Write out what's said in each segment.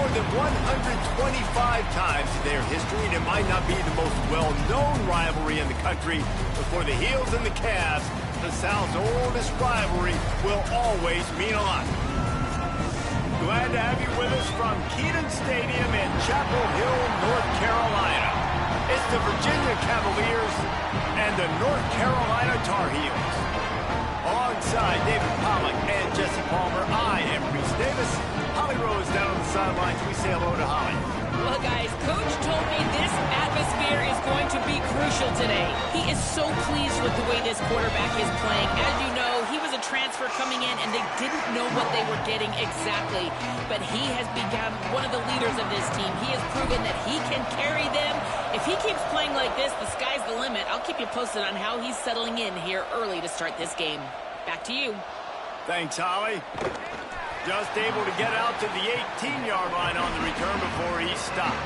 more than 125 times in their history, and it might not be the most well-known rivalry in the country, but for the Heels and the Cavs, the South's oldest rivalry will always mean a lot. Glad to have you with us from Kenan Stadium in Chapel Hill, North Carolina. It's the Virginia Cavaliers and the North Carolina Tar Heels. Alongside David Pollack and Jesse Palmer, I am Reese Davis. Holly Rose down on the sidelines. We say hello to Holly. Well, guys, Coach told me this atmosphere is going to be crucial today. He is so pleased with the way this quarterback is playing. As you know, he was a transfer coming in, and they didn't know what they were getting exactly. But he has become one of the leaders of this team. He has proven that he can carry them. If he keeps playing like this, the sky's the limit. I'll keep you posted on how he's settling in here early to start this game. Back to you. Thanks, Holly. Just able to get out to the 18-yard line on the return before he stopped.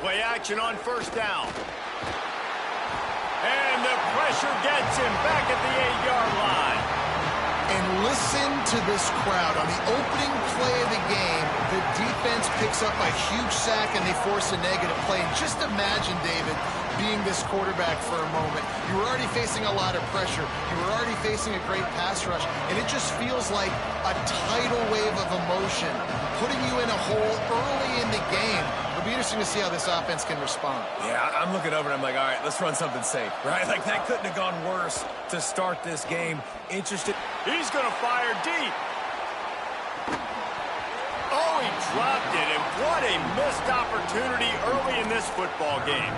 Play action on first down. And the pressure gets him back at the 8-yard line. And listen to this crowd. On the opening play of the game, the defense picks up a huge sack and they force a negative play. And just imagine, David, being this quarterback for a moment. You were already facing a lot of pressure. You were already facing a great pass rush. And it just feels like a tidal wave of emotion, putting you in a hole early in the game. It'll be interesting to see how this offense can respond. Yeah, I'm looking over and I'm like, all right, let's run something safe, right? Like, that couldn't have gone worse to start this game. Interested. He's going to fire deep. Oh, he dropped it, and what a missed opportunity early in this football game.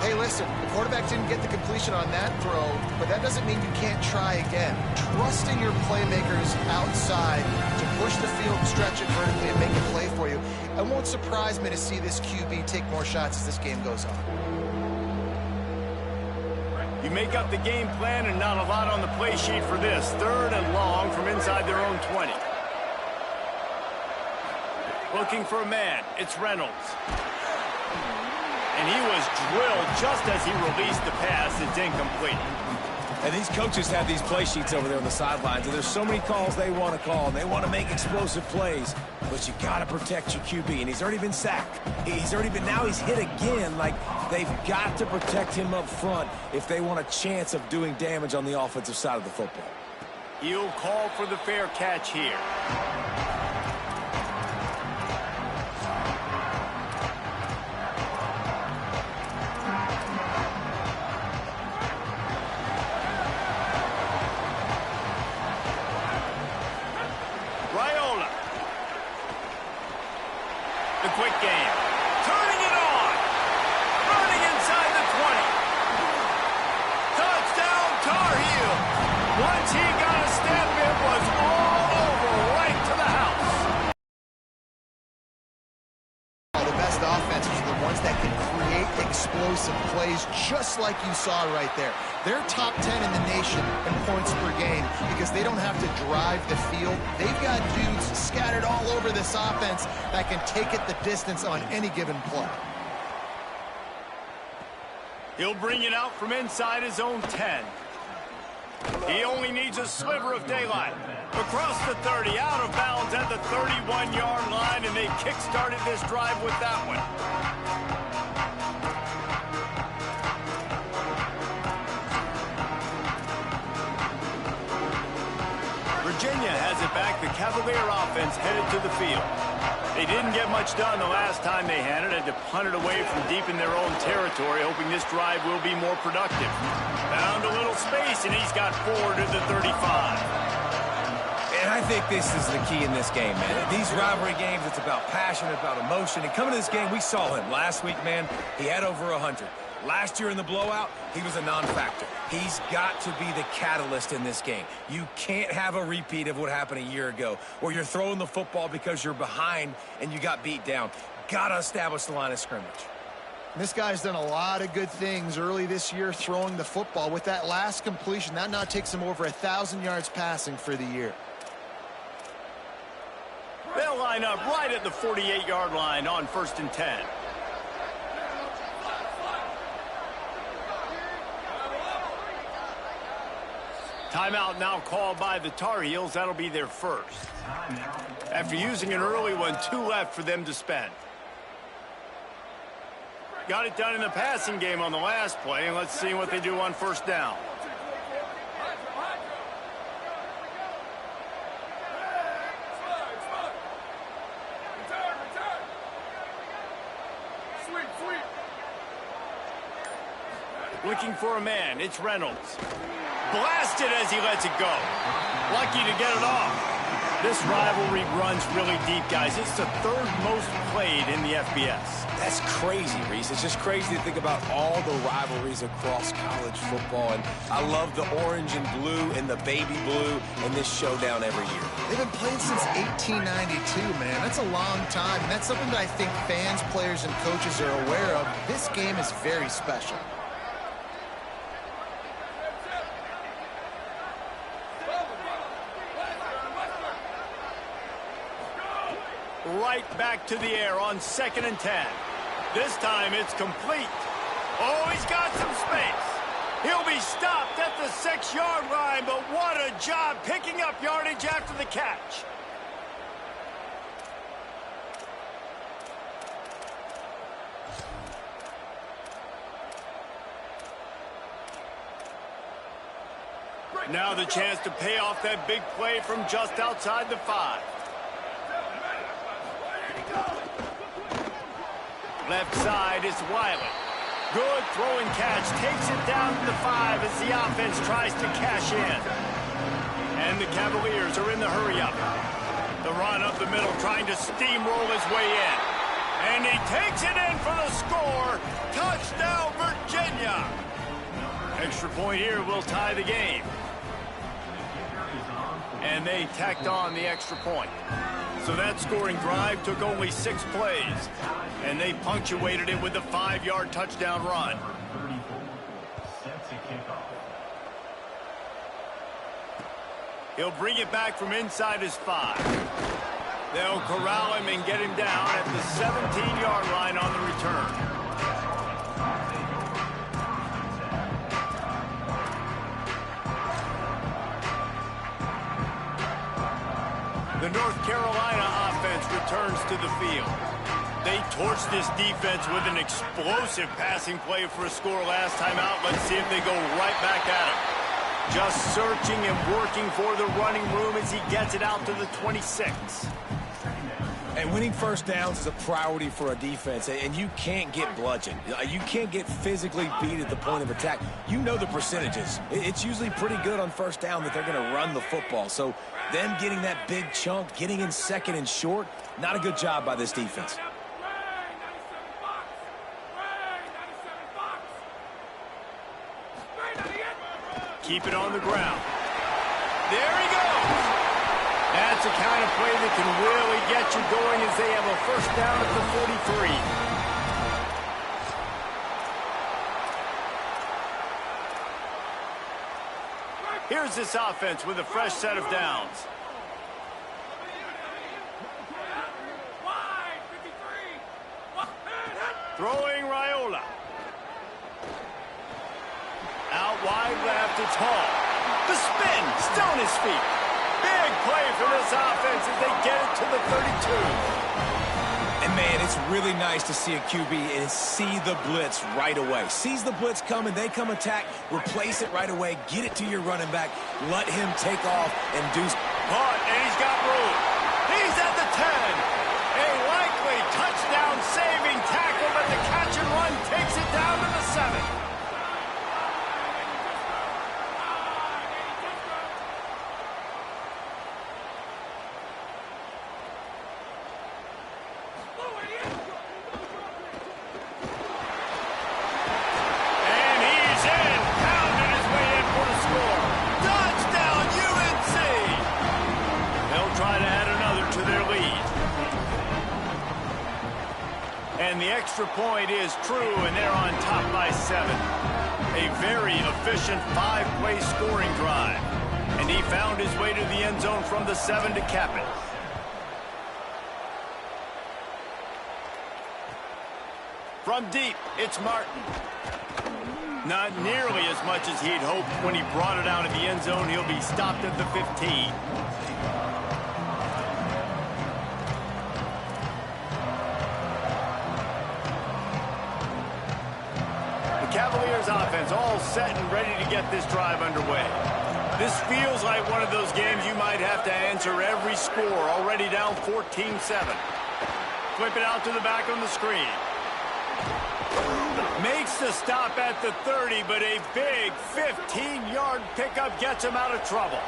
Hey, listen, the quarterback didn't get the completion on that throw, but that doesn't mean you can't try again. Trusting your playmakers outside to push the field, stretch it vertically, and make a play for you. It won't surprise me to see this QB take more shots as this game goes on. You make up the game plan and not a lot on the play sheet for this. 3rd and long from inside their own 20. Looking for a man. It's Reynolds. And he was drilled just as he released the pass. It's incomplete. And these coaches have these play sheets over there on the sidelines, and there's so many calls they want to call, and they want to make explosive plays. But you got to protect your QB, and he's already been sacked. Now he's hit again. Like, they've got to protect him up front if they want a chance of doing damage on the offensive side of the football. He'll call for the fair catch here. The quick game. Turning it on. Running inside the 20. Touchdown, Tar Heels. Once he got a step, it was all over, right to the house. The best offenses are the ones that can create explosive plays just like you saw right there. They're top 10 in the nation in points per game because they don't have to drive the field. They've got dudes scattered all over this offense that can take it the distance on any given play. He'll bring it out from inside his own 10. He only needs a sliver of daylight. Across the 30, out of bounds at the 31-yard line, and they kick-started this drive with that one. Virginia has it back. The Cavalier offense headed to the field. They didn't get much done the last time they had it. Had to punt it away from deep in their own territory, hoping this drive will be more productive. Found a little space, and he's got 4 to the 35. And I think this is the key in this game, man. These rivalry games, it's about passion, about emotion. And coming to this game, we saw him last week, man. He had over 100. Last year in the blowout, he was a non-factor. He's got to be the catalyst in this game. You can't have a repeat of what happened a year ago, where you're throwing the football because you're behind and you got beat down. Got to establish the line of scrimmage. This guy's done a lot of good things early this year throwing the football. With that last completion, that now takes him over 1,000 yards passing for the year. They'll line up right at the 48-yard line on 1st and 10. Timeout now called by the Tar Heels. That'll be their first. After using an early one, 2 left for them to spend. Got it done in the passing game on the last play, and let's see what they do on 1st down. Looking for a man. It's Reynolds. Blasted as he lets it go. Lucky to get it off. This rivalry runs really deep, guys. It's the 3rd most played in the FBS. That's crazy, Reese. It's just crazy to think about all the rivalries across college football. And I love the orange and blue and the baby blue in this showdown every year. They've been playing since 1892, man. That's a long time. And that's something that I think fans, players, and coaches are aware of. This game is very special. Right back to the air on 2nd and 10. This time it's complete. Oh, he's got some space. He'll be stopped at the 6-yard line, but what a job picking up yardage after the catch. Now the chance to pay off that big play from just outside the 5. Left side is Wiley. Good throwing catch. Takes it down to the 5 as the offense tries to cash in. And the Cavaliers are in the hurry-up. The run up the middle trying to steamroll his way in. And he takes it in for the score. Touchdown, Virginia. Extra point here will tie the game. And they tacked on the extra point. So that scoring drive took only 6 plays. And they punctuated it with a 5-yard touchdown run. He'll bring it back from inside his 5. They'll corral him and get him down at the 17-yard line on the return. The North Carolina offense returns to the field. They torched this defense with an explosive passing play for a score last time out. Let's see if they go right back at him. Just searching and working for the running room as he gets it out to the 26. And winning 1st downs is a priority for a defense, and you can't get bludgeoned. You can't get physically beat at the point of attack. You know the percentages. It's usually pretty good on 1st down that they're going to run the football. So them getting that big chunk, getting in 2nd and short, not a good job by this defense. Keep it on the ground. There he goes. That's the kind of play that can really get you going as they have a 1st down at the 43. Here's this offense with a fresh set of downs. Throwing Raiola. Out wide left, it's Hall. The spin, still on his feet. Big play for this offense as they get it to the 32. And, man, it's really nice to see a QB and see the blitz right away. Sees the blitz coming, they come attack, replace it right away, get it to your running back, let him take off and do. Caught, and he's got room. He's at the 10. A likely touchdown-saving tackle, but the catch and run takes it down to the 7. And the extra point is true, and they're on top by 7. A very efficient 5-play scoring drive. And he found his way to the end zone from the 7 to cap it. From deep, it's Martin. Not nearly as much as he'd hoped when he brought it out of the end zone. He'll be stopped at the 15. The Cavaliers offense all set and ready to get this drive underway. This feels like one of those games you might have to answer every score, already down 14-7. Flip it out to the back on the screen. Makes the stop at the 30, but a big 15-yard pickup gets him out of trouble.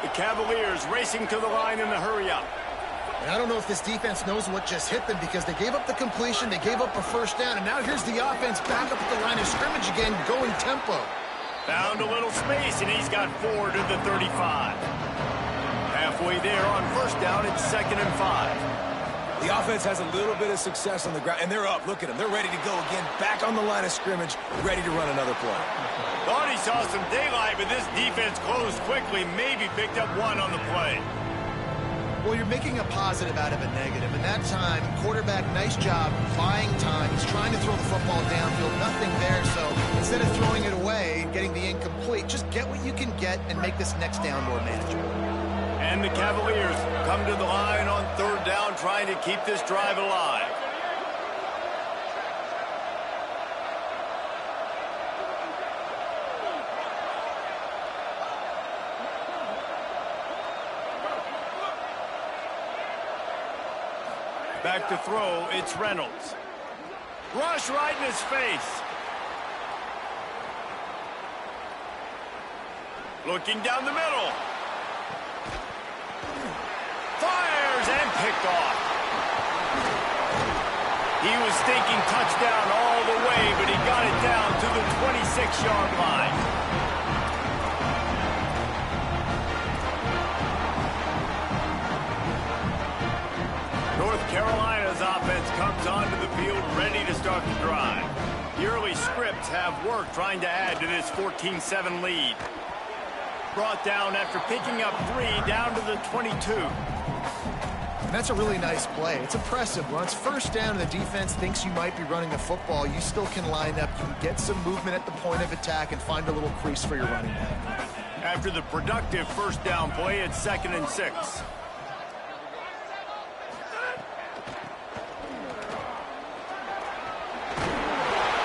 The Cavaliers racing to the line in the hurry-up. And I don't know if this defense knows what just hit them because they gave up the completion, they gave up a first down, and now here's the offense back up at the line of scrimmage again, going tempo. Found a little space, and he's got 4 to the 35. Halfway there on first down, it's 2nd and 5. The offense has a little bit of success on the ground, and they're up. Look at them. They're ready to go again, back on the line of scrimmage, ready to run another play. Thought he saw some daylight, but this defense closed quickly, maybe picked up 1 on the play. Well, you're making a positive out of a negative, and that time, quarterback, nice job buying time. He's trying to throw the football downfield, nothing there, so instead of throwing it away, getting the incomplete, just get what you can get and make this next down more manageable. And the Cavaliers come to the line on 3rd down, trying to keep this drive alive. Back to throw, it's Reynolds. Rush right in his face. Looking down the middle. Fires and picked off. He was thinking touchdown all the way, but he got it down to the 26-yard line. North Carolina's offense comes onto the field ready to start the drive. The early scripts have worked trying to add to this 14-7 lead. Brought down after picking up 3 down to the 22. That's a really nice play. It's impressive. Once first down and the defense thinks you might be running the football, you still can line up. You can get some movement at the point of attack and find a little crease for your running back. After the productive first down play, it's 2nd and 6.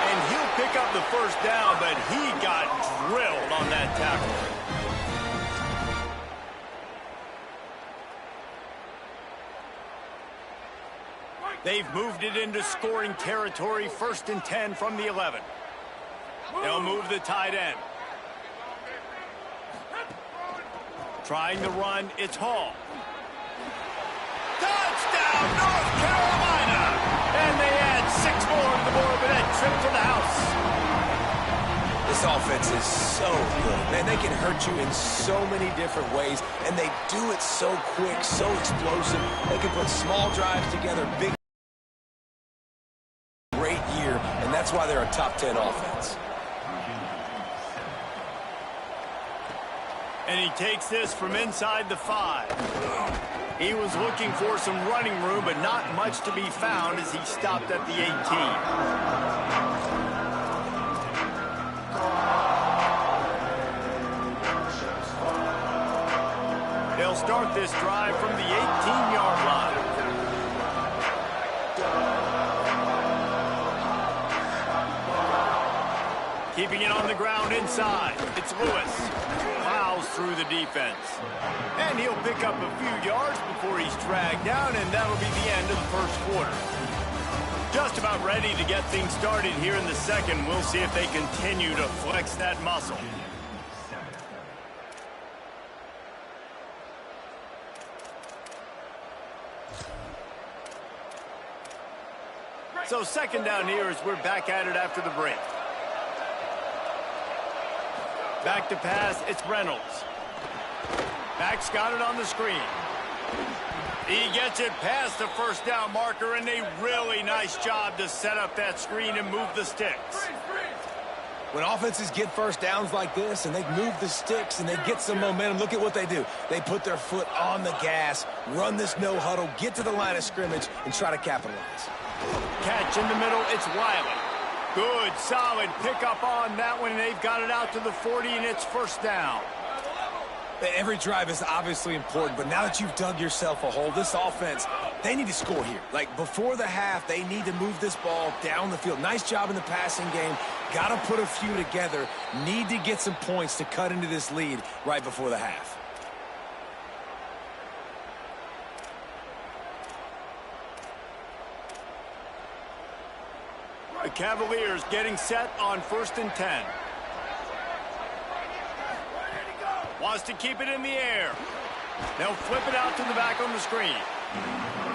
And he'll pick up the first down, but he got drilled on that tackle. They've moved it into scoring territory, 1st and 10 from the 11. They'll move the tight end. Trying the run, it's Hall. Touchdown, North Carolina! And they add 6 more to the board with that trip to the house. This offense is so good, man. They can hurt you in so many different ways, and they do it so quick, so explosive. They can put small drives together, big. That's why they're a top 10 offense. And he takes this from inside the 5. He was looking for some running room, but not much to be found as he stopped at the 18. They'll start this drive from the 18-yard line. Keeping it on the ground inside. It's Lewis. Plows through the defense. And he'll pick up a few yards before he's dragged down, and that'll be the end of the first quarter. Just about ready to get things started here in the second. We'll see if they continue to flex that muscle. So 2nd down here as we're back at it after the break. Back to pass, it's Reynolds. Back's got it on the screen. He gets it past the first down marker, and a really nice job to set up that screen and move the sticks. When offenses get first downs like this and they move the sticks and they get some momentum, look at what they do. They put their foot on the gas, run this no huddle, get to the line of scrimmage, and try to capitalize. Catch in the middle, it's Wiley. Good, solid pickup on that one, and they've got it out to the 40, and it's first down. Every drive is obviously important, but now that you've dug yourself a hole, this offense, they need to score here. Like, before the half, they need to move this ball down the field. Nice job in the passing game. Got to put a few together. Need to get some points to cut into this lead right before the half. The Cavaliers getting set on 1st and 10. Wants to keep it in the air. They'll flip it out to the back on the screen.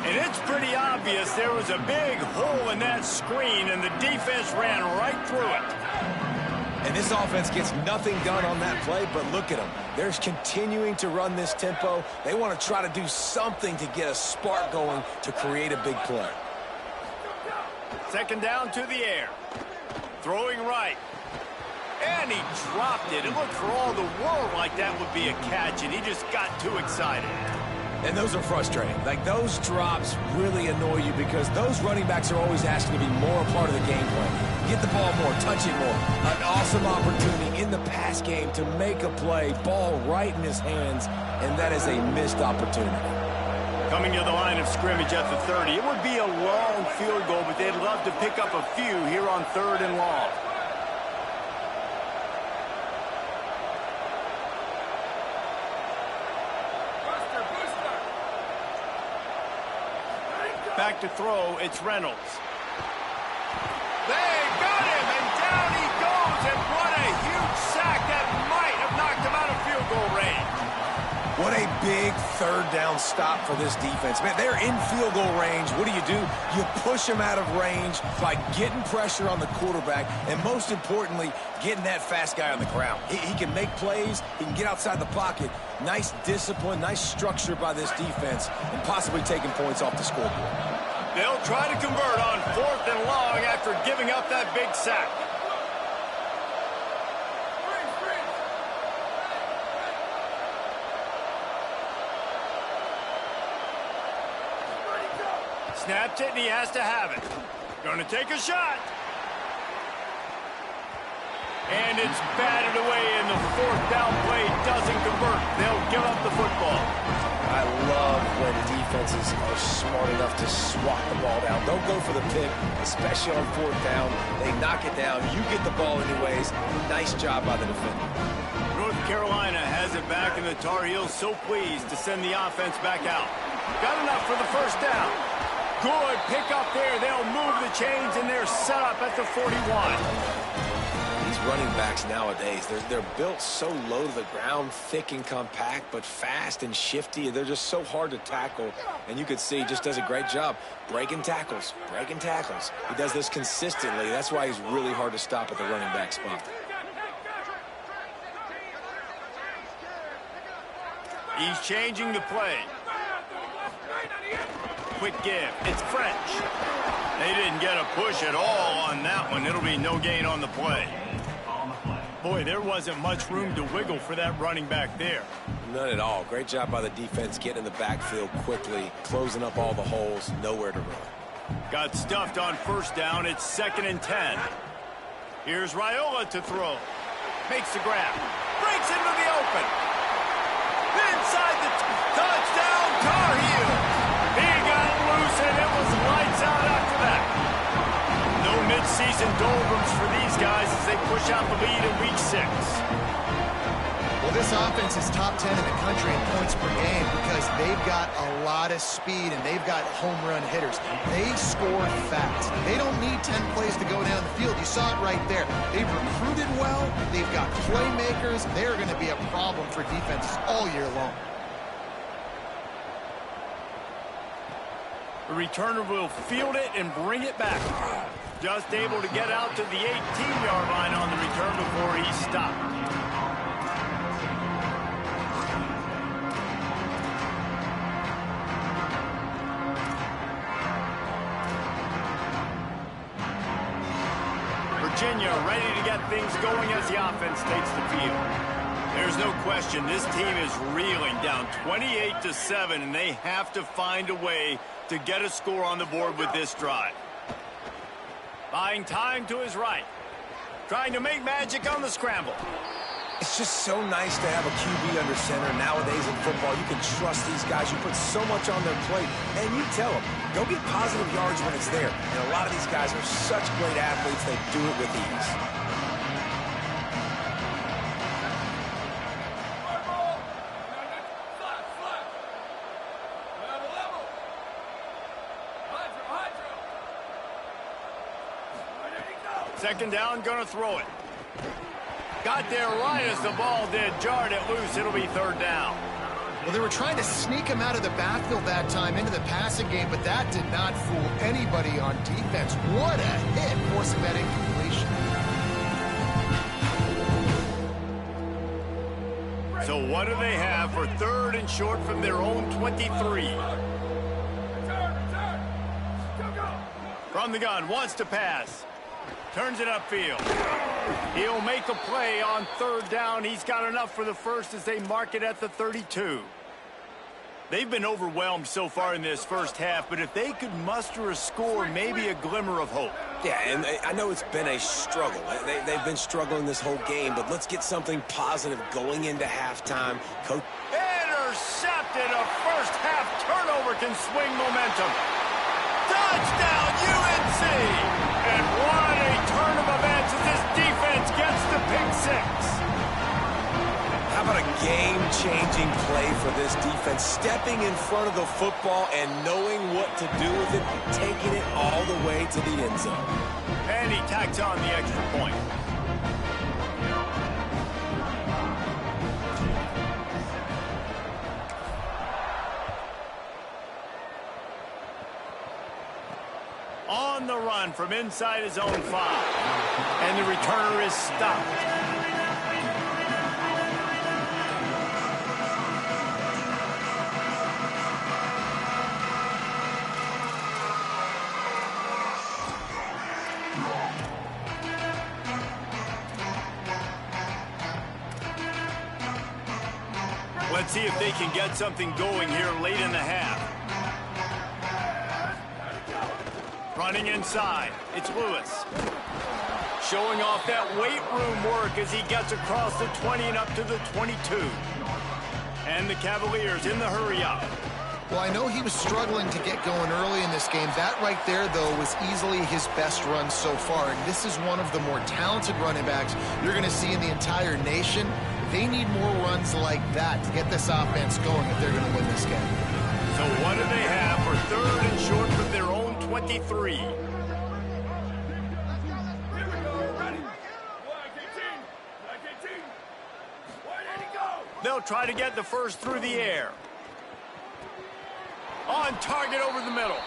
And it's pretty obvious there was a big hole in that screen, and the defense ran right through it. And this offense gets nothing done on that play, but look at them. They're continuing to run this tempo. They want to try to do something to get a spark going to create a big play. 2nd down to the air. Throwing right. And he dropped it. It looked for all the world like that would be a catch, and he just got too excited. And those are frustrating. Like, those drops really annoy you because those running backs are always asking to be more a part of the game plan. Get the ball more, touch it more. An awesome opportunity in the pass game to make a play, ball right in his hands, and that is a missed opportunity. Coming to the line of scrimmage at the 30. It would be a long field goal, but they'd love to pick up a few here on 3rd and long. Back to throw, it's Reynolds. They got him, and down he goes, and what a huge sack that might have knocked him out of field goal range. What a big 3rd down stop for this defense. Man, they're in field goal range. What do? You push them out of range by getting pressure on the quarterback, and most importantly, getting that fast guy on the ground. He can make plays. He can get outside the pocket. Nice discipline, nice structure by this defense, and possibly taking points off the scoreboard. They'll try to convert on 4th and long after giving up that big sack. Snapped it, and he has to have it. Going to take a shot. And it's batted away, and the 4th down play doesn't convert. They'll give up the football. I love when defenses are smart enough to swat the ball down. Don't go for the pick, especially on 4th down. They knock it down. You get the ball anyways. Nice job by the defender. North Carolina has it back, and the Tar Heels so pleased to send the offense back out. Got enough for the 1st down. Good pick up there. They'll move the chains, and they're set up at the 41. These running backs nowadays, they're built so low to the ground, thick and compact, but fast and shifty. They're just so hard to tackle, and you could see he just does a great job breaking tackles, breaking tackles. He does this consistently. That's why he's really hard to stop at the running back spot. He's changing the play. Quick give. It's French. They didn't get a push at all on that one. It'll be no gain on the play. Boy, there wasn't much room to wiggle for that running back there. None at all. Great job by the defense getting in the backfield quickly, closing up all the holes, nowhere to run. Got stuffed on 1st down. It's 2nd and 10. Here's Raiola to throw. Makes the grab. Breaks into the open. Inside the touchdown, Tar Heels. He got loose, and it was lights out after that. No mid-season doldrums for these guys as they push out the lead in Week 6. Well, this offense is top 10 in the country in points per game because they've got a lot of speed and they've got home run hitters. They score fast. They don't need 10 plays to go down the field. You saw it right there. They've recruited well. They've got playmakers. They're going to be a problem for defenses all year long. The returner will field it and bring it back. Just able to get out to the 18-yard line on the return before he stopped. you, ready to get things going as the offense takes the field. There's no question this team is reeling, down 28-7, and they have to find a way to get a score on the board with this drive. Buying time to his right. Trying to make magic on the scramble. It's just so nice to have a QB under center. Nowadays in football, you can trust these guys. You put so much on their plate, and you tell them, go get positive yards when it's there. And a lot of these guys are such great athletes, they do it with ease. Second down, gonna throw it. Got there right as the ball did. Jarred it loose. It'll be third down. Well, they were trying to sneak him out of the backfield that time into the passing game, but that did not fool anybody on defense. What a hit, forcing that incompletion. So what do they have for third and short from their own 23? From the gun, wants to pass. Turns it upfield. He'll make a play on third down. He's got enough for the first as they mark it at the 32. They've been overwhelmed so far in this first half, but if they could muster a score, maybe a glimmer of hope. Yeah, and I know it's been a struggle. They've been struggling this whole game, but let's get something positive going into halftime. Coach. Intercepted. A first half turnover can swing momentum. Touchdown, UNC! And what a turn of events as this defense gets the pick six. How about a game-changing play for this defense? Stepping in front of the football and knowing what to do with it, taking it all the way to the end zone. And he tacks on the extra point. On the run from inside his own 5. And the returner is stopped. Let's see if they can get something going here late in the half. Running inside, it's Lewis. Showing off that weight room work as he gets across the 20 and up to the 22. And the Cavaliers in the hurry-up. Well, I know he was struggling to get going early in this game. That right there, though, was easily his best run so far. And this is one of the more talented running backs you're going to see in the entire nation. They need more runs like that to get this offense going if they're going to win this game. So what do they have for third and short from their own 23? They'll try to get the first through the air. On target over the middle.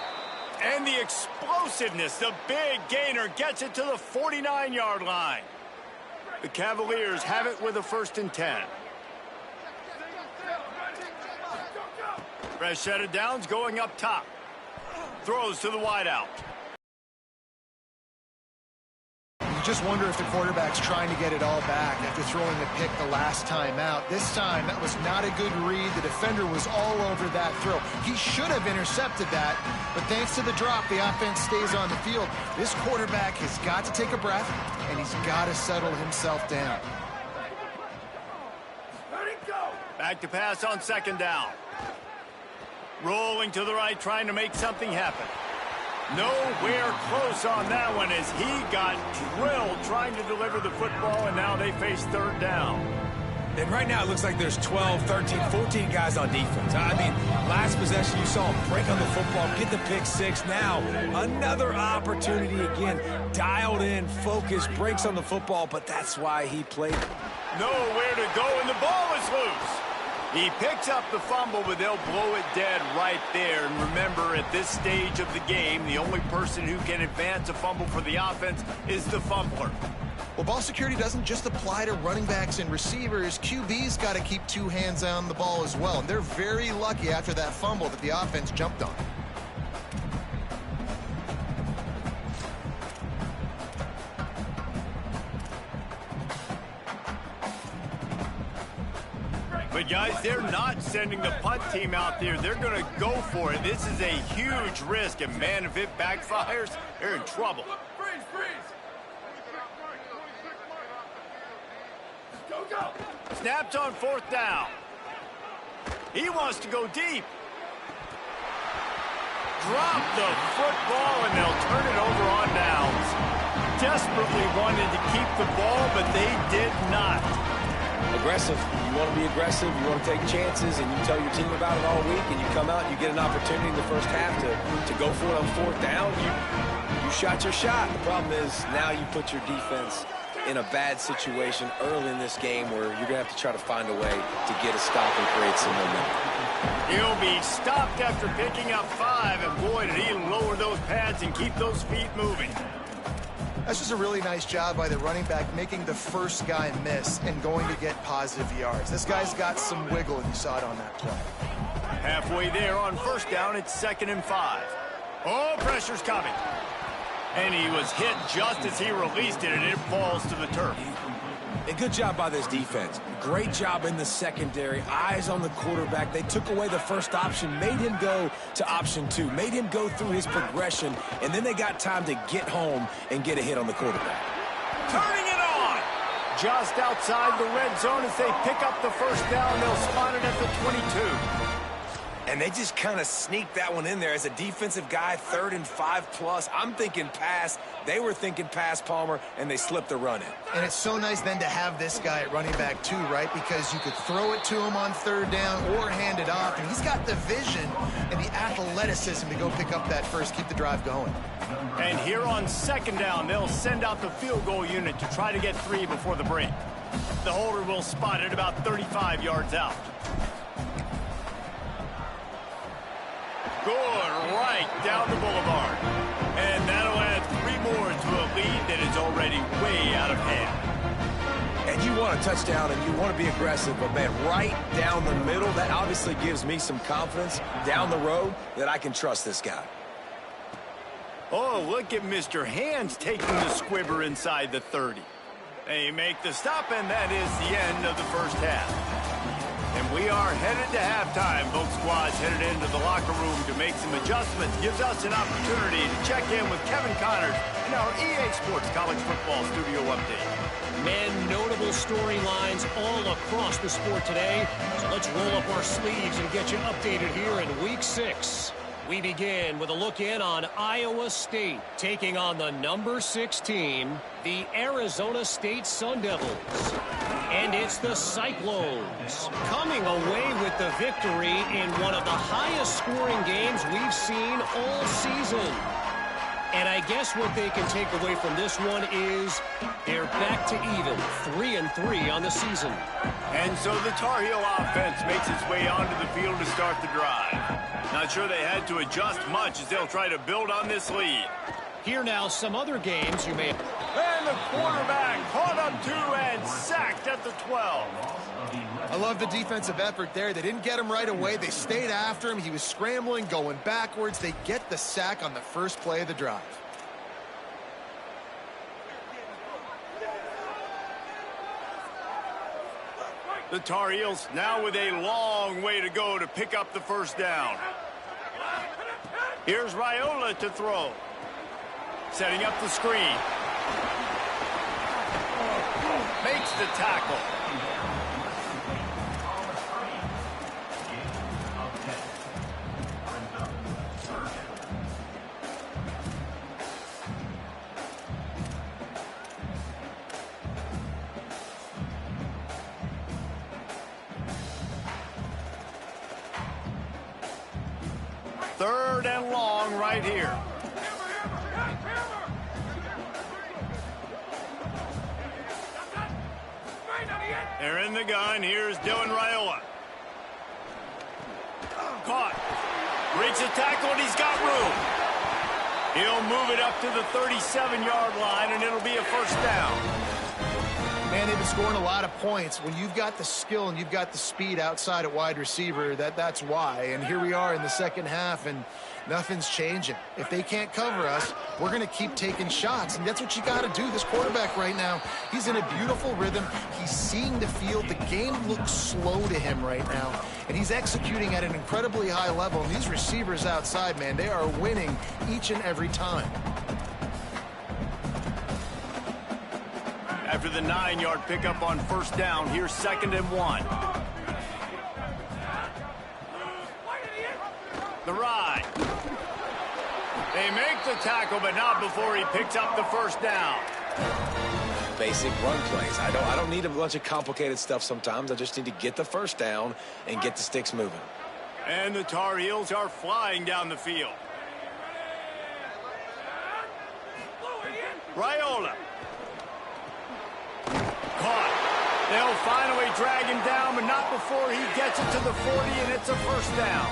And the explosiveness, the big gainer gets it to the 49-yard line. The Cavaliers have it with a 1st and 10. Fresh set of downs going up top. Throws to the wideout. You just wonder if the quarterback's trying to get it all back after throwing the pick the last time out. This time, that was not a good read. The defender was all over that throw. He should have intercepted that, but thanks to the drop, the offense stays on the field. This quarterback has got to take a breath, and he's got to settle himself down. Back to pass on 2nd down. Rolling to the right, trying to make something happen. Nowhere close on that one as he got drilled trying to deliver the football, and now they face 3rd down. And right now it looks like there's 12, 13, 14 guys on defense. I mean, last possession you saw him break on the football, get the pick 6. Now another opportunity again. Dialed in, focused, breaks on the football, but that's why he played. Nowhere to go, and the ball is loose. He picks up the fumble, but they'll blow it dead right there. And remember, at this stage of the game, the only person who can advance a fumble for the offense is the fumbler. Well, ball security doesn't just apply to running backs and receivers. QB's got to keep 2 hands on the ball as well. And they're very lucky after that fumble that the offense jumped on. guys, they're not sending the punt team out there. They're going to go for it. This is a huge risk, and man, if it backfires, they're in trouble. Snaps on 4th down. He wants to go deep. Drop the football, and they'll turn it over on downs. Desperately wanted to keep the ball, but they did not. Aggressive. You want to be aggressive. You want to take chances, and you tell your team about it all week, and you come out and you get an opportunity in the first half to go for it on 4th down. You shot your shot. The problem is now you put your defense in a bad situation early in this game where you're going to have to try to find a way to get a stop and create some momentum. He'll be stopped after picking up 5, and boy, did he lower those pads and keep those feet moving. That's just a really nice job by the running back, making the first guy miss and going to get positive yards. This guy's got some wiggle, and you saw it on that play. Halfway there on 1st down, it's 2nd and 5. Oh, pressure's coming. And he was hit just as he released it, and it falls to the turf. A good job by this defense. Great job in the secondary. Eyes on the quarterback. They took away the first option, made him go to option 2, made him go through his progression, and then they got time to get home and get a hit on the quarterback. Turning it on! Just outside the red zone as they pick up the 1st down. They'll spot it at the 22. And they just kind of sneaked that one in there. As a defensive guy, 3rd and 5+. I'm thinking pass. They were thinking pass, Palmer, and they slipped the run in. And it's so nice then to have this guy at running back too, right? Because you could throw it to him on 3rd down or hand it off. And he's got the vision and the athleticism to go pick up that first, keep the drive going. And here on 2nd down, they'll send out the field goal unit to try to get 3 before the break. The holder will spot it about 35 yards out. Good, right down the boulevard. And that'll add 3 more to a lead that is already way out of hand. And you want a touchdown and you want to be aggressive, but man, right down the middle, that obviously gives me some confidence down the road that I can trust this guy. Oh, look at Mr. Hands taking the squibber inside the 30. They make the stop, and that is the end of the first half. And we are headed to halftime. Both squads headed into the locker room to make some adjustments. Gives us an opportunity to check in with Kevin Connors in our EA Sports College Football Studio Update. Men, notable storylines all across the sport today. So let's roll up our sleeves and get you updated here in Week 6. We begin with a look in on Iowa State, taking on the number 6 team, the Arizona State Sun Devils. And it's the Cyclones coming away with the victory in one of the highest scoring games we've seen all season. And I guess what they can take away from this one is they're back to even, 3-3 on the season. And so the Tar Heel offense makes its way onto the field to start the drive. Not sure they had to adjust much as they'll try to build on this lead. Here now, some other games you may... And the quarterback caught up 2 and sacked at the 12. I love the defensive effort there. They didn't get him right away. They stayed after him. He was scrambling, going backwards. They get the sack on the first play of the drive. The Tar Heels now with a long way to go to pick up the first down. Here's Raiola to throw. Setting up the screen. Makes the tackle. Third and long right here. They're in the gun. Here's Dylan Raiola. Caught. Breaks the tackle, and he's got room. He'll move it up to the 37-yard line, and it'll be a first down. And they've been scoring a lot of points. When you've got the skill and you've got the speed outside at wide receiver, that's why. And here we are in the second half, and nothing's changing. If they can't cover us, we're going to keep taking shots, and that's what you got to do. This quarterback right now, he's in a beautiful rhythm. He's seeing the field. The game looks slow to him right now, and he's executing at an incredibly high level. And these receivers outside, man, they are winning each and every time. After the 9-yard pickup on first down, here's 2nd and 1. The ride. They make the tackle, but not before he picks up the first down. Basic run plays. I don't need a bunch of complicated stuff sometimes. I just need to get the first down and get the sticks moving. And the Tar Heels are flying down the field. Raiola. Caught. They'll finally drag him down, but not before he gets it to the 40, and it's a first down.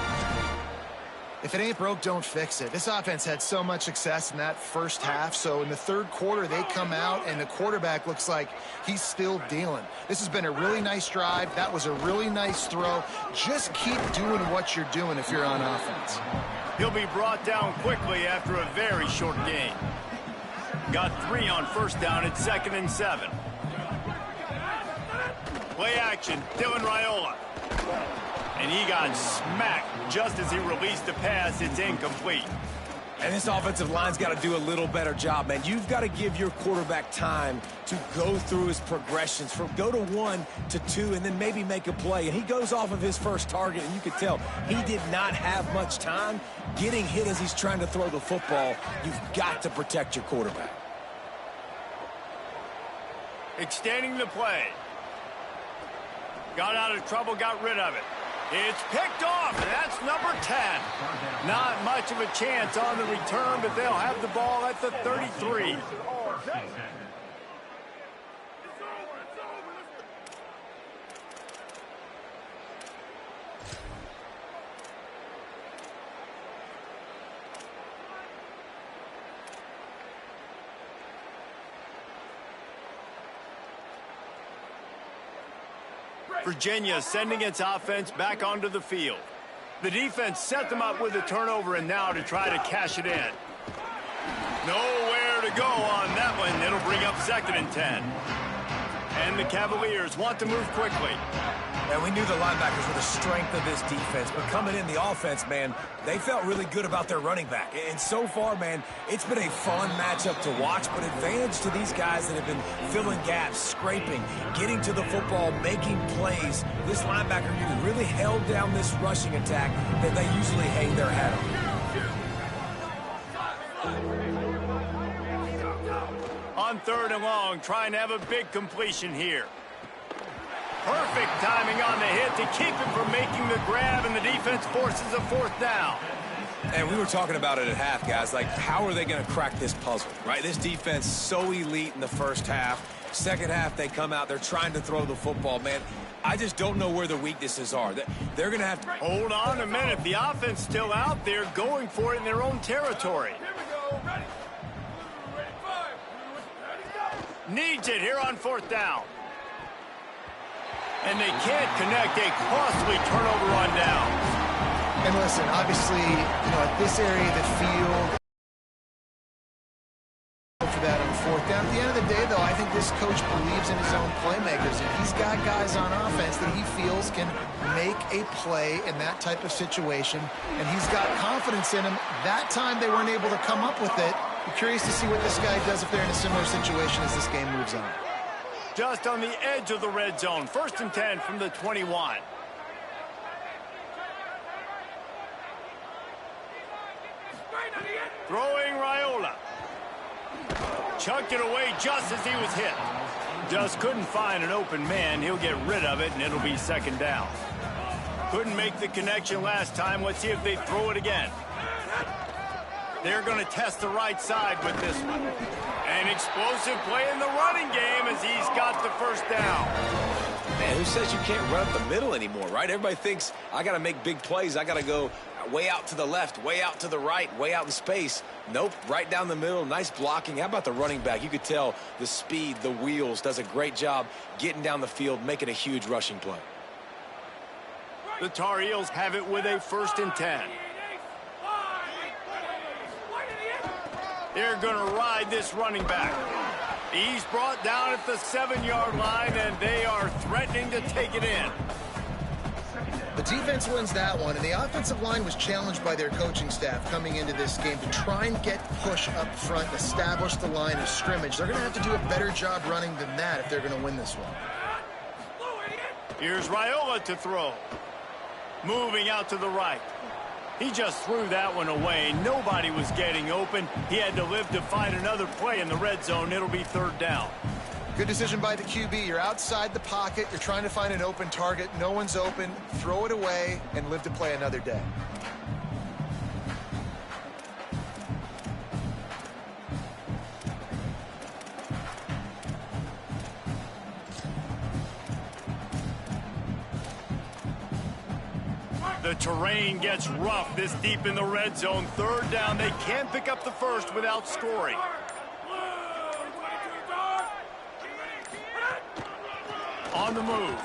If it ain't broke, don't fix it. This offense had so much success in that first half, so in the third quarter, they come out, and the quarterback looks like he's still dealing. This has been a really nice drive. That was a really nice throw. Just keep doing what you're doing if you're on offense. He'll be brought down quickly after a very short game. Got 3 on first down at 2nd and 7. Play action, Dylan Raiola. And he got smacked just as he released the pass. It's incomplete. And this offensive line's got to do a little better job, man. You've got to give your quarterback time to go through his progressions, from go to 1 to 2, and then maybe make a play. And he goes off of his first target, and you could tell he did not have much time getting hit as he's trying to throw the football. You've got to protect your quarterback. Extending the play. Got out of trouble, got rid of it. It's picked off, and that's number 10. Not much of a chance on the return, but they'll have the ball at the 33. Virginia sending its offense back onto the field. The defense set them up with a turnover, and now to try to cash it in. Nowhere to go on that one. It'll bring up 2nd and 10. And the Cavaliers want to move quickly. And we knew the linebackers were the strength of this defense, but coming in the offense, man, they felt really good about their running back. And so far, man, it's been a fun matchup to watch, but advantage to these guys that have been filling gaps, scraping, getting to the football, making plays. This linebacker unit really held down this rushing attack that they usually hang their hat on. On 3rd and long, trying to have a big completion here. Perfect timing on the hit to keep him from making the grab, and the defense forces a 4th down. And we were talking about it at half, guys. Like, how are they going to crack this puzzle, right? This defense so elite in the first half. Second half, they come out. They're trying to throw the football, man. I just don't know where the weaknesses are. They're going to have to... Hold on a minute. The offense still out there going for it in their own territory. Needs it here on 4th down. And they can't connect. A costly turnover on downs. And listen, obviously, at this area of the field, for that on 4th down. At the end of the day, though, I think this coach believes in his own playmakers, and he's got guys on offense that he feels can make a play in that type of situation, and he's got confidence in him. That time they weren't able to come up with it. I'm curious to see what this guy does if they're in a similar situation as this game moves on. Just on the edge of the red zone. 1st and 10 from the 21. Throwing Raiola. Chucked it away just as he was hit. Just couldn't find an open man. He'll get rid of it, and it'll be 2nd down. Couldn't make the connection last time. Let's see if they throw it again. They're going to test the right side with this one. An explosive play in the running game as he's got the 1st down. Man, who says you can't run up the middle anymore, right? Everybody thinks, I got to make big plays. I got to go way out to the left, way out to the right, way out in space. Nope, right down the middle. Nice blocking. How about the running back? You could tell the speed, the wheels, does a great job getting down the field, making a huge rushing play. The Tar Heels have it with a 1st and 10. They're going to ride this running back. He's brought down at the 7-yard line, and they are threatening to take it in. The defense wins that one, and the offensive line was challenged by their coaching staff coming into this game to try and get push up front, establish the line of scrimmage. They're going to have to do a better job running than that if they're going to win this one. Here's Raiola to throw. Moving out to the right. He just threw that one away. Nobody was getting open. He had to live to find another play in the red zone. It'll be 3rd down. Good decision by the QB. You're outside the pocket. You're trying to find an open target. No one's open. Throw it away and live to play another day. The terrain gets rough this deep in the red zone. 3rd down. They can't pick up the first without scoring. On the move.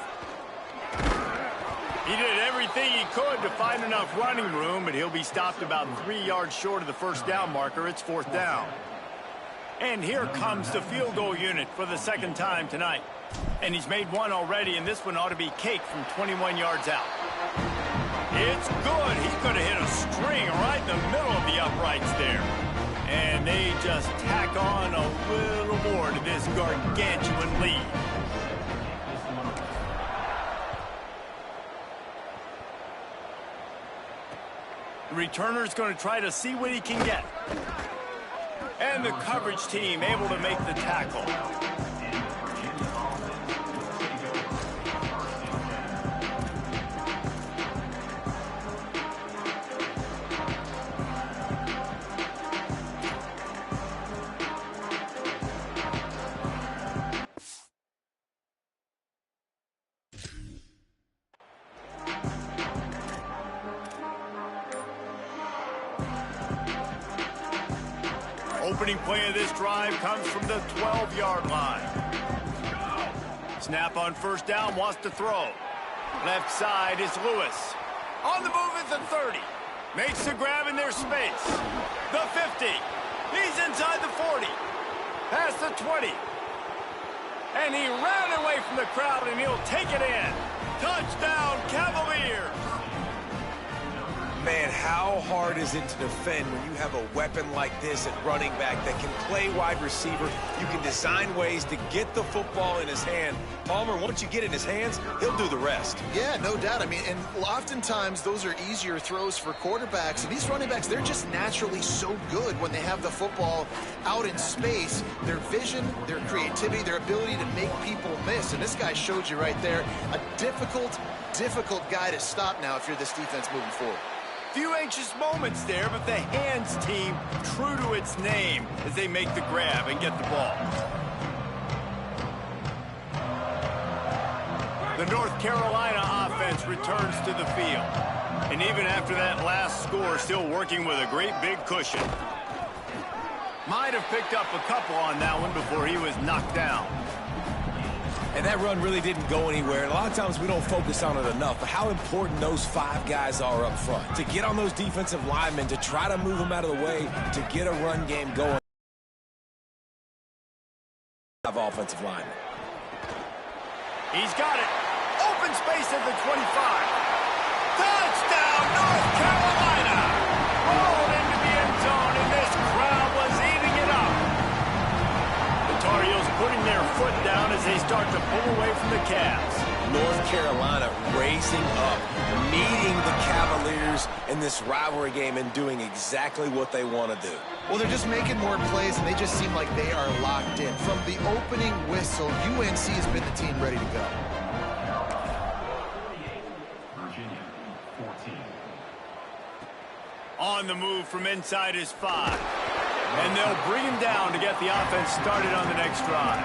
He did everything he could to find enough running room, but he'll be stopped about 3 yards short of the 1st down marker. It's 4th down. And here comes the field goal unit for the 2nd time tonight. And he's made one already, and this one ought to be cake from 21 yards out. It's good. He could have hit a string right in the middle of the uprights there. And they just tack on a little more to this gargantuan lead. The returner's going to try to see what he can get. And the coverage team able to make the tackle. Opening play of this drive comes from the 12-yard line. Snap on 1st down, wants to throw. Left side is Lewis. On the move is the 30. Makes the grab in their space. The 50. He's inside the 40. Past the 20. And he ran away from the crowd, and he'll take it in. Touchdown, Cavaliers. Man, how hard is it to defend when you have a weapon like this at running back that can play wide receiver? You can design ways to get the football in his hand. Palmer, once you get it in his hands, he'll do the rest. Yeah, no doubt. I mean, and oftentimes those are easier throws for quarterbacks. And these running backs, they're just naturally so good when they have the football out in space. Their vision, their creativity, their ability to make people miss. And this guy showed you right there, a difficult guy to stop now if you're this defense moving forward. Few anxious moments there, but the hands team true to its name as they make the grab and get the ball. The North Carolina offense returns to the field. And even after that last score, still working with a great big cushion. Might have picked up a couple on that one before he was knocked down. And that run really didn't go anywhere. And a lot of times we don't focus on it enough, but how important those 5 guys are up front. To get on those defensive linemen, to try to move them out of the way, to get a run game going. Offensive linemen. He's got it. Open space at the 25. Touchdown, North Carolina. Rolled into the end zone, and this crowd was eating it up. The Tar Heels putting their foot down as they start to pull away from the Cavs. North Carolina raising up, meeting the Cavaliers in this rivalry game and doing exactly what they want to do. Well, they're just making more plays, and they just seem like they are locked in. From the opening whistle, UNC has been the team ready to go. On the move from inside is 5. And they'll bring him down to get the offense started on the next drive.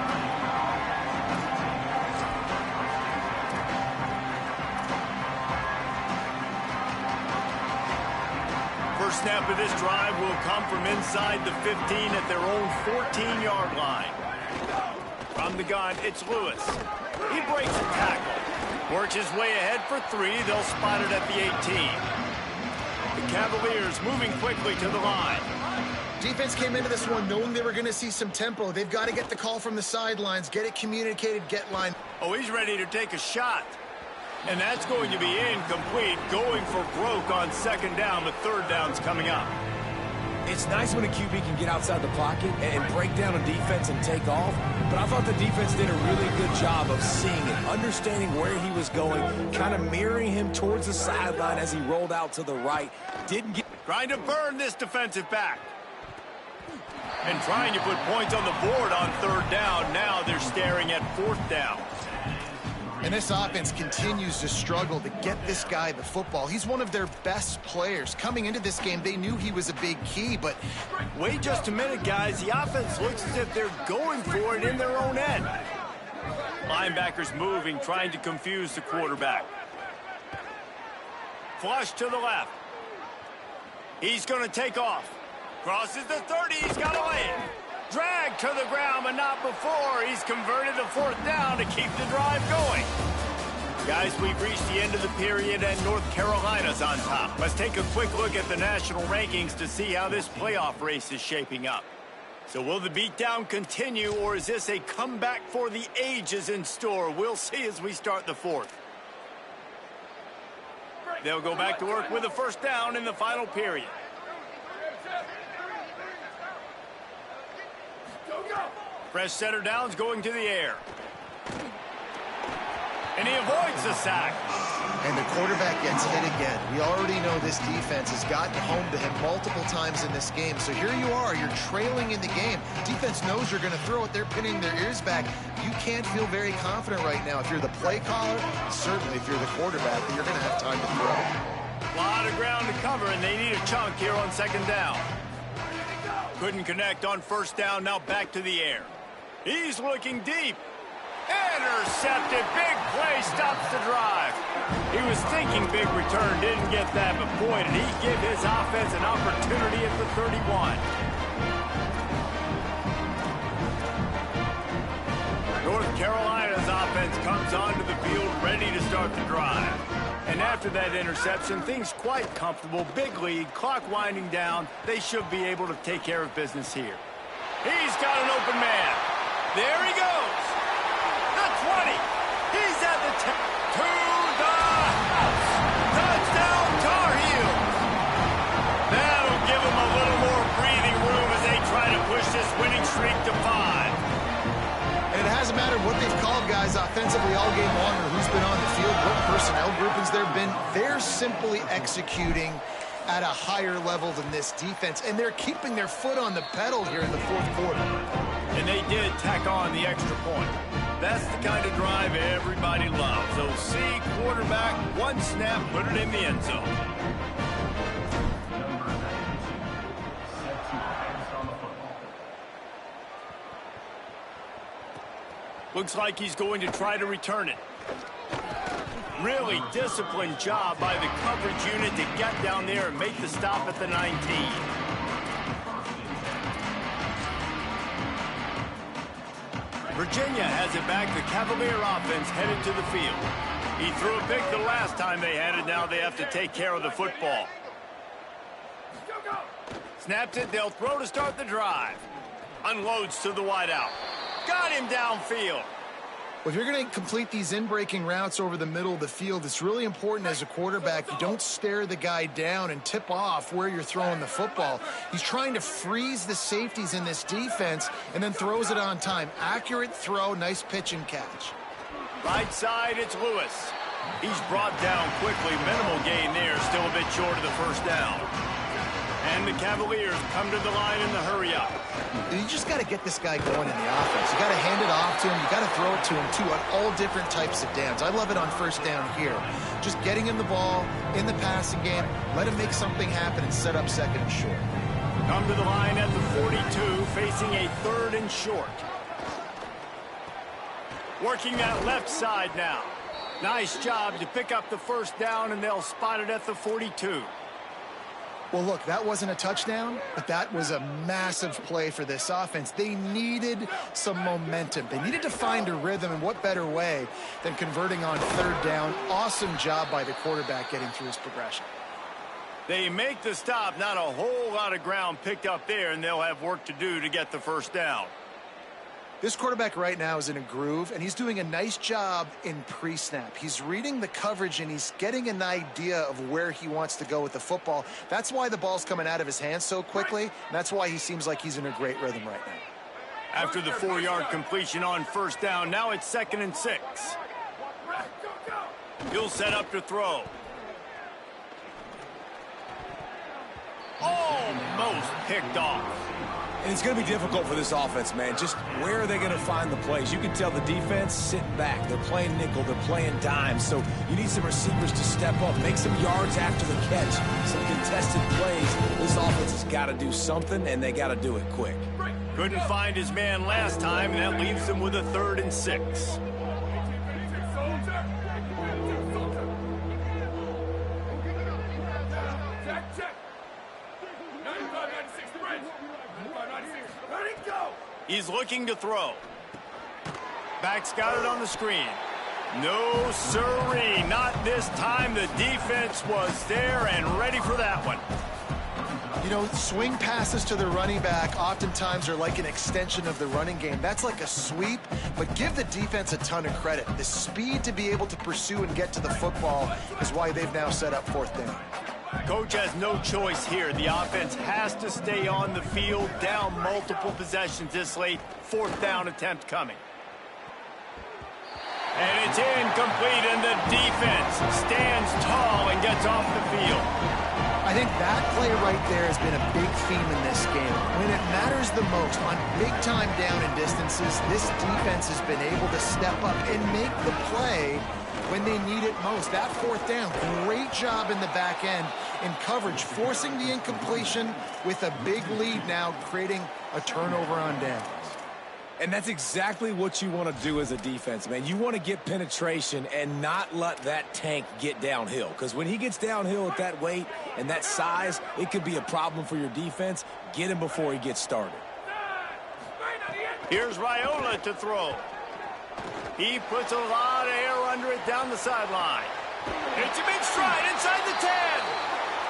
First snap of this drive will come from inside the 15 at their own 14-yard line. From the gun, it's Lewis. He breaks a tackle. Works his way ahead for 3. They'll spot it at the 18. The Cavaliers moving quickly to the line. Defense came into this one knowing they were going to see some tempo. They've got to get the call from the sidelines, get it communicated, get line. Oh, he's ready to take a shot. And that's going to be incomplete, going for broke on second down, but third down's coming up. It's nice when a QB can get outside the pocket and break down a defense and take off, but I thought the defense did a really good job of seeing it, understanding where he was going, kind of mirroring him towards the sideline as he rolled out to the right. Didn't get... Trying to burn this defensive back. And trying to put points on the board on third down. Now they're staring at fourth down. And this offense continues to struggle to get this guy the football. He's one of their best players. Coming into this game, they knew he was a big key, but... Wait just a minute, guys. The offense looks as if they're going for it in their own end. Linebackers moving, trying to confuse the quarterback. Flush to the left. He's going to take off. Crosses the 30. He's got to lay it. Dragged to the ground, but not before. He's converted the fourth down to keep the drive going. Guys, we've reached the end of the period, and North Carolina's on top. Let's take a quick look at the national rankings to see how this playoff race is shaping up. So will the beatdown continue, or is this a comeback for the ages in store? We'll see as we start the fourth. They'll go back to work with a first down in the final period. Fresh setter downs going to the air. And he avoids the sack. And the quarterback gets hit again. We already know this defense has gotten home to him multiple times in this game. So here you are, you're trailing in the game. Defense knows you're going to throw it. They're pinning their ears back. You can't feel very confident right now. If you're the play caller, certainly if you're the quarterback, you're going to have time to throw. A lot of ground to cover, and they need a chunk here on second down. Couldn't connect on first down, now back to the air. He's looking deep. Intercepted. Big play stops the drive. He was thinking big return, didn't get that, but boy, did he give his offense an opportunity at the 31. North Carolina's offense comes onto the field ready to start the drive. And after that interception, things quite comfortable. Big lead, clock winding down. They should be able to take care of business here. He's got an open man. There he goes. The 20. He's at the 10. To the house. Touchdown, Tar Heels. That'll give them a little more breathing room as they try to push this winning streak to 5. And it hasn't mattered what they've called guys offensively all game long or who's been on the field, what personnel groupings there have been. They're simply executing at a higher level than this defense, and they're keeping their foot on the pedal here in the fourth quarter. And they did tack on the extra point. That's the kind of drive everybody loves. OC, quarterback, one snap, put it in the end zone. Looks like he's going to try to return it. Really disciplined job by the coverage unit to get down there and make the stop at the 19. Virginia has it back. The Cavalier offense headed to the field. He threw a pick the last time they had it. Now they have to take care of the football. Snaps it. They'll throw to start the drive. Unloads to the wideout. Got him downfield. Well, if you're going to complete these in-breaking routes over the middle of the field, it's really important as a quarterback you don't stare the guy down and tip off where you're throwing the football. He's trying to freeze the safeties in this defense and then throws it on time. Accurate throw, nice pitch and catch. Right side, it's Lewis. He's brought down quickly. Minimal gain there, still a bit short of the first down. And the Cavaliers come to the line in the hurry-up. You just got to get this guy going in the offense. You got to hand it off to him. You got to throw it to him, too, on all different types of downs. I love it on first down here. Just getting him the ball in the passing game, let him make something happen and set up second and short. Come to the line at the 42, facing a third and short. Working that left side now. Nice job to pick up the first down, and they'll spot it at the 42. Well, look, that wasn't a touchdown, but that was a massive play for this offense. They needed some momentum. They needed to find a rhythm, and what better way than converting on third down. Awesome job by the quarterback getting through his progression. They make the stop. Not a whole lot of ground picked up there, and they'll have work to do to get the first down. This quarterback right now is in a groove, and he's doing a nice job in pre-snap. He's reading the coverage, and he's getting an idea of where he wants to go with the football. That's why the ball's coming out of his hands so quickly, and that's why he seems like he's in a great rhythm right now. After the 4-yard completion on first down, now it's 2nd and 6. He'll set up to throw. Almost picked off. And it's going to be difficult for this offense, man. Just where are they going to find the plays? You can tell the defense sitting back. They're playing nickel. They're playing dime. So you need some receivers to step up, make some yards after the catch, some contested plays. This offense has got to do something, and they got to do it quick. Couldn't find his man last time, and that leaves him with a 3rd and 6. He's looking to throw. Back's got it on the screen. No siree, not this time. The defense was there and ready for that one. You know, swing passes to the running back oftentimes are like an extension of the running game. That's like a sweep, but give the defense a ton of credit. The speed to be able to pursue and get to the football is why they've now set up 4th down. Coach has no choice here. The offense has to stay on the field, down multiple possessions this late. 4th down attempt coming. And it's incomplete, and the defense stands tall and gets off the field. I think that play right there has been a big theme in this game. When it matters the most, on big-time down and distances, this defense has been able to step up and make the play when they need it most. That 4th down, great job in the back end in coverage, forcing the incompletion with a big lead now, creating a turnover on downs. And that's exactly what you want to do as a defense, man. You want to get penetration and not let that tank get downhill. Because when he gets downhill at that weight and that size, it could be a problem for your defense. Get him before he gets started. Here's Raiola to throw. He puts a lot of air under it down the sideline. It's a big stride inside the 10.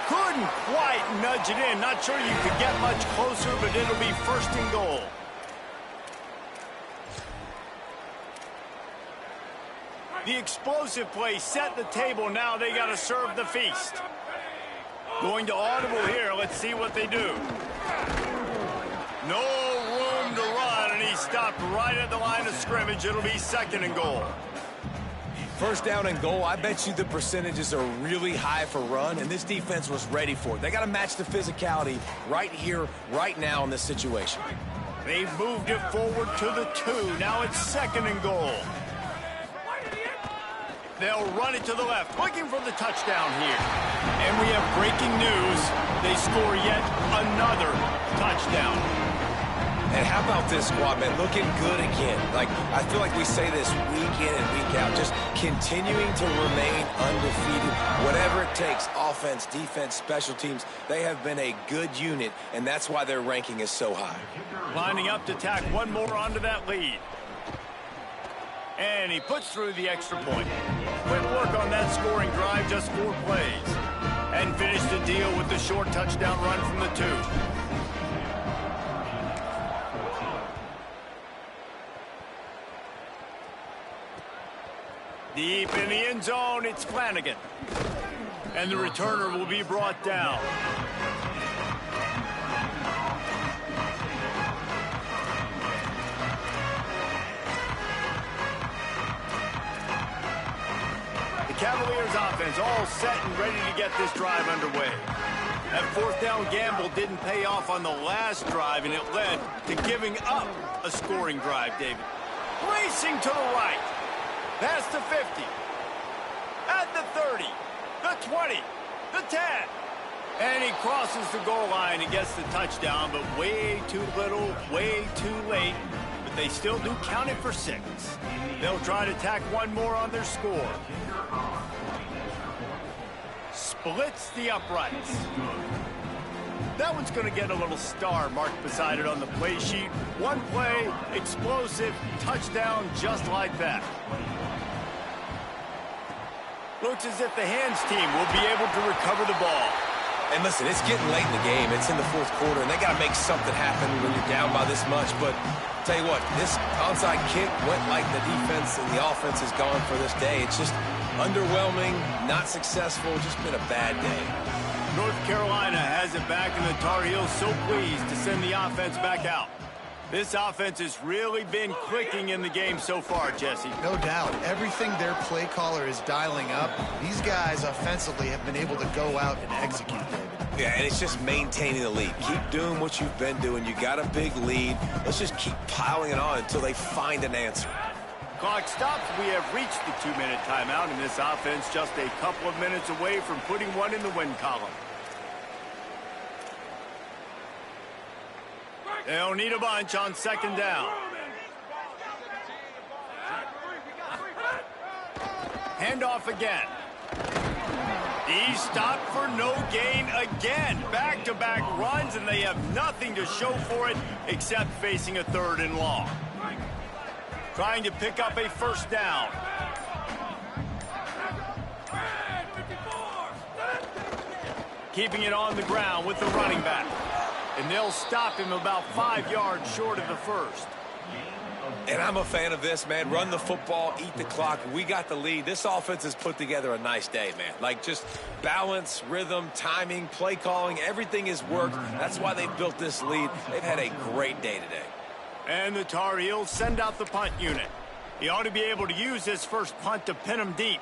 Couldn't quite nudge it in. Not sure you could get much closer, but it'll be 1st and goal. The explosive play set the table. Now they got to serve the feast. Going to audible here. Let's see what they do. No room to run, and he stopped right at the line of scrimmage. It'll be 2nd and goal. 1st down and goal, I bet you the percentages are really high for run, and this defense was ready for it. They got to match the physicality right here, right now in this situation. They've moved it forward to the 2. Now it's 2nd and goal. They'll run it to the left, looking for the touchdown here. And we have breaking news. They score yet another touchdown. And how about this squad, man? Looking good again. Like, I feel like we say this week in and week out, just continuing to remain undefeated. Whatever it takes, offense, defense, special teams, they have been a good unit, and that's why their ranking is so high. Lining up to tack one more onto that lead. And he puts through the extra point. Quick work on that scoring drive, just 4 plays. And finished the deal with the short touchdown run from the 2. Deep in the end zone, it's Flanagan. And the returner will be brought down. The Cavaliers offense all set and ready to get this drive underway. That 4th down gamble didn't pay off on the last drive, and it led to giving up a scoring drive, David. Racing to the right. Past the 50. At the 30. The 20. The 10. And he crosses the goal line and gets the touchdown, but way too little, way too late. But they still do count it for 6. They'll try to tack one more on their score. Splits the uprights. That one's going to get a little star marked beside it on the play sheet. One play, explosive, touchdown just like that. Looks as if the hands team will be able to recover the ball. And listen, it's getting late in the game. It's in the fourth quarter, and they got to make something happen when you're down by this much. But tell you what, this onside kick went like the defense and the offense is gone for this day. It's just underwhelming, not successful, just been a bad day. North Carolina has it back, and the Tar Heels so pleased to send the offense back out. This offense has really been clicking in the game so far, Jesse. No doubt. Everything their play caller is dialing up, these guys offensively have been able to go out and execute, David. Yeah, and it's just maintaining the lead. Keep doing what you've been doing. You got a big lead. Let's just keep piling it on until they find an answer. Clock stops. We have reached the 2-minute timeout, and this offense just a couple of minutes away from putting one in the win column. They'll need a bunch on second down. Handoff again. He's stopped for no gain again. Back-to-back runs, and they have nothing to show for it except facing a 3rd and long. Trying to pick up a first down. Keeping it on the ground with the running back. And they'll stop him about 5 yards short of the first. And I'm a fan of this, man. Run the football, eat the clock. We got the lead. This offense has put together a nice day, man. Like, just balance, rhythm, timing, play calling, everything has worked. That's why they built this lead. They've had a great day today. And the Tar Heels send out the punt unit. He ought to be able to use this first punt to pin him deep.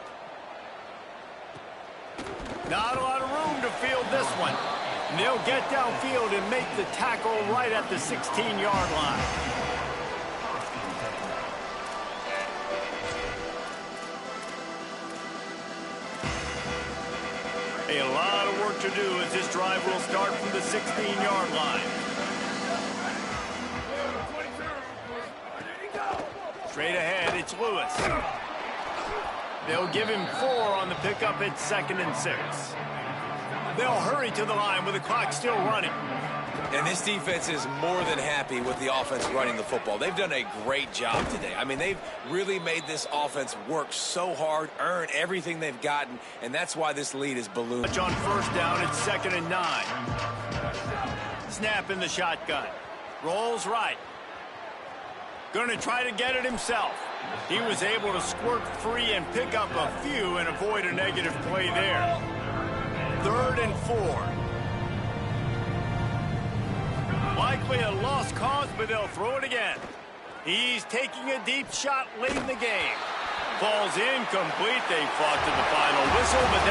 Not a lot of room to field this one. And they'll get downfield and make the tackle right at the 16-yard line. A lot of work to do as this drive will start from the 16-yard line. Straight ahead, it's Lewis. They'll give him 4 on the pickup at 2nd and 6. They'll hurry to the line with the clock still running. And this defense is more than happy with the offense running the football. They've done a great job today. I mean, they've really made this offense work so hard, earn everything they've gotten, and that's why this lead is ballooned. On first down, it's 2nd and 9. Snap in the shotgun. Rolls right. Going to try to get it himself. He was able to squirt free and pick up a few and avoid a negative play there. 3rd and 4. Likely a lost cause, but they'll throw it again. He's taking a deep shot late in the game. Falls incomplete. They fought to the final whistle, but